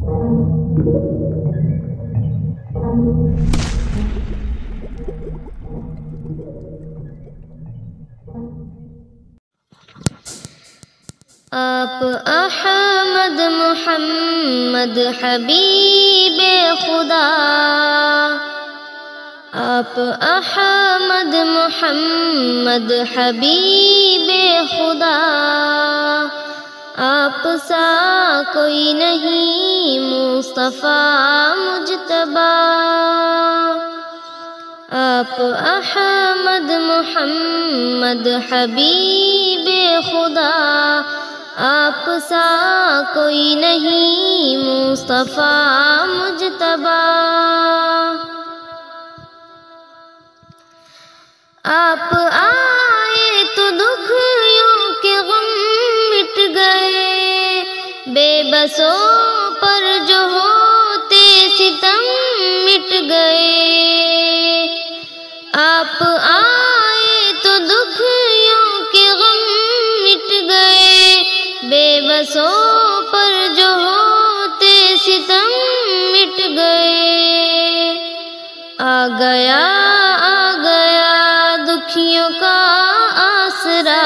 آپ احمد محمد حبیب خدا، آپ احمد محمد حبیب خدا، آپ سا کوئی نہیں مصطفیٰ مجتبیٰ، آپ احمد محمد حبیب خدا، آپ سا کوئی نہیں مصطفیٰ مجتبیٰ، آپ آئے تو دکھیوں کے غم مٹ گئے، بے بسوں پر جو ہوتے ستم مٹ گئے، آپ آئے تو دکھیوں کے غم مٹ گئے، بے بسوں پر جو ہوتے ستم مٹ گئے، آ گیا دکھیوں کا آسرا،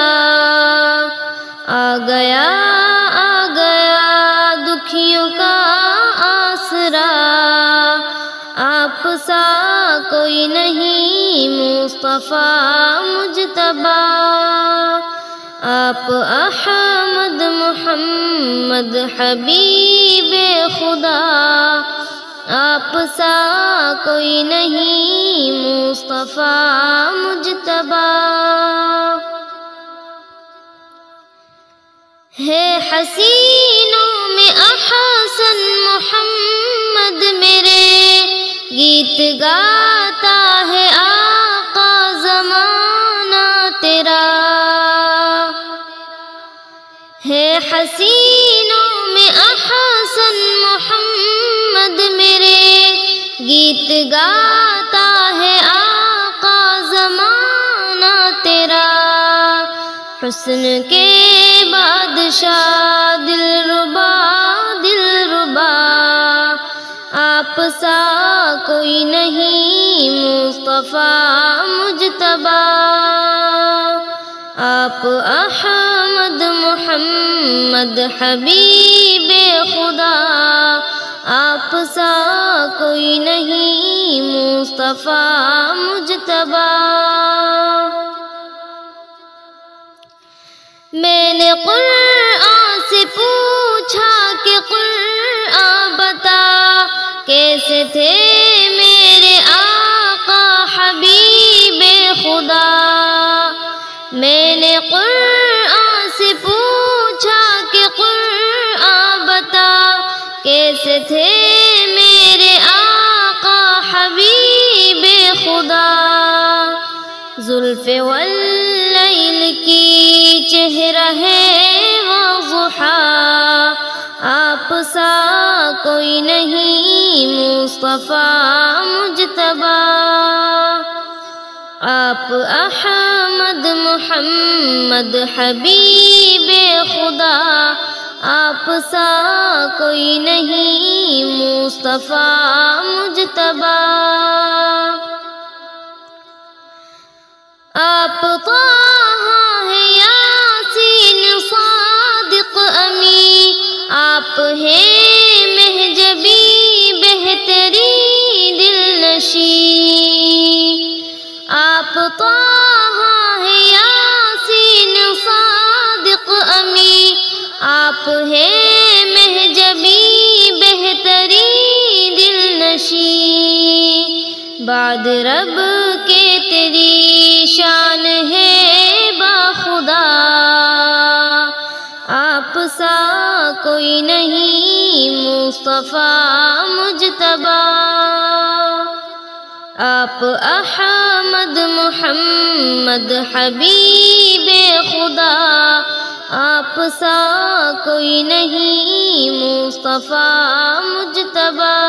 آ گیا دکھیوں کا آسرا، آپ سا کوئی نہیں مصطفیٰ مجتبیٰ، آپ احمد محمد حبیب خدا، آپ سا کوئی نہیں مصطفیٰ مجتبیٰ، ہے حسینوں میں احسن محمد میرے، گیت گاتا ہے آقا زمانہ تیرا، ہے حسینوں میں احسن محمد میرے، گیت گاتا ہے آقا زمانہ تیرا، حسن کے بادشاہ دلربا دلربا، آپ سا کوئی نہیں مصطفیٰ مجتبیٰ، آپ احمد محمد حبیب خدا، آپ سا کوئی نہیں مصطفیٰ مجتبیٰ، میں نے قرآن سے پوچھا کہ قرآن بتا، کیسے تھے میرے آقا حبیب خدا، میں نے قرآن سے پوچھا کہ قرآن بتا، کیسے تھے میرے آقا حبیب خدا، زلف واللیل کی چہرہ ہے وضحیٰ، آپ سا کوئی نہیں مصطفیٰ مجتبیٰ، آپ احمد محمد حبیب خدا، آپ سا کوئی نہیں مصطفیٰ مجتبیٰ، آپ طه ہے یاسین صادق امی، آپ ہیں مہجبی بہتری دلنشی، آپ طه ہے یاسین صادق امی، آپ ہیں مہجبی بہتری دلنشی، بعد رب کے تیری شان ہے باخدا، آپ سا کوئی نہیں مصطفیٰ مجتبیٰ، آپ احمد محمد حبیب خدا، آپ سا کوئی نہیں مصطفیٰ مجتبیٰ،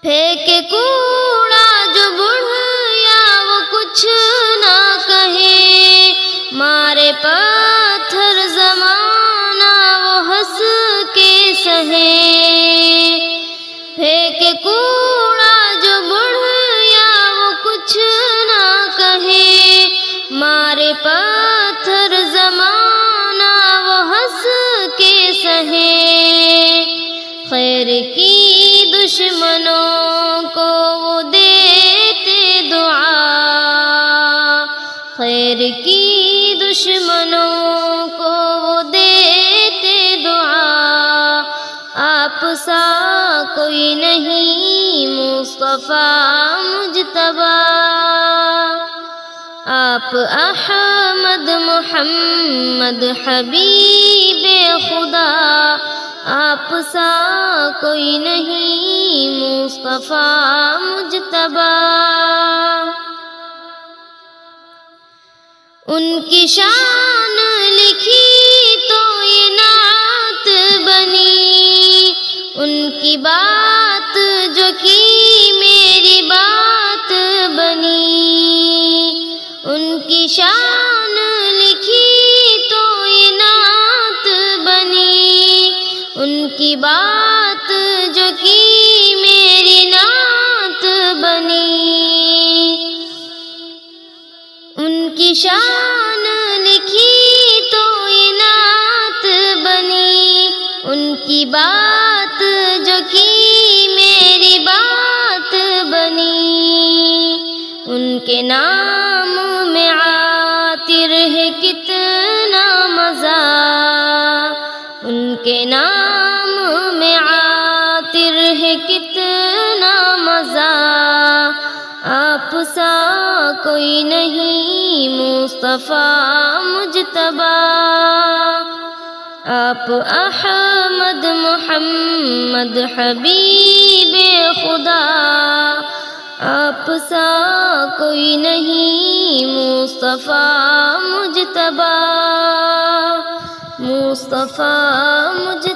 پھینکے کوڑا جو بڑھیا وہ کچھ نہ کہے، مارے پتھر زمانہ وہ سہے، پھینکے کوڑا جو بڑھیا وہ کچھ نہ کہے، مارے پتھر زمانہ وہ ہنس کے سہے، خیر کی دشمنوں کو وہ دیتے دعا، خیر کی دشمنوں کو وہ دیتے دعا، آپ سا کوئی نہیں مصطفیٰ مجتبیٰ، آپ احمد محمد حبیب خدا، آپ سا کوئی نہیں مصطفیٰ مجتبیٰ، ان کی شان لکھی تو یہ نعت بنی، ان کی بات جو کی میری بات بنی، ان کی شان لکھی تو یہ نعت بنی، ان کی بات جو کی میری نعت بنی، ان کی شان لکھی تو یہ نعت بنی، ان کی بات جو کی میری بات بنی، ان کے نام میں عاطر ہے کتنا مزہ، ان کے نام میں عاطر ہے کتنا مزہ، آپ سا کوئی نہیں مصطفیٰ مجتبیٰ، آپ احمد محمد حبیب خدا، آپ سا کوئی نہیں مصطفیٰ مجتبیٰ، مصطفیٰ مجتبیٰ۔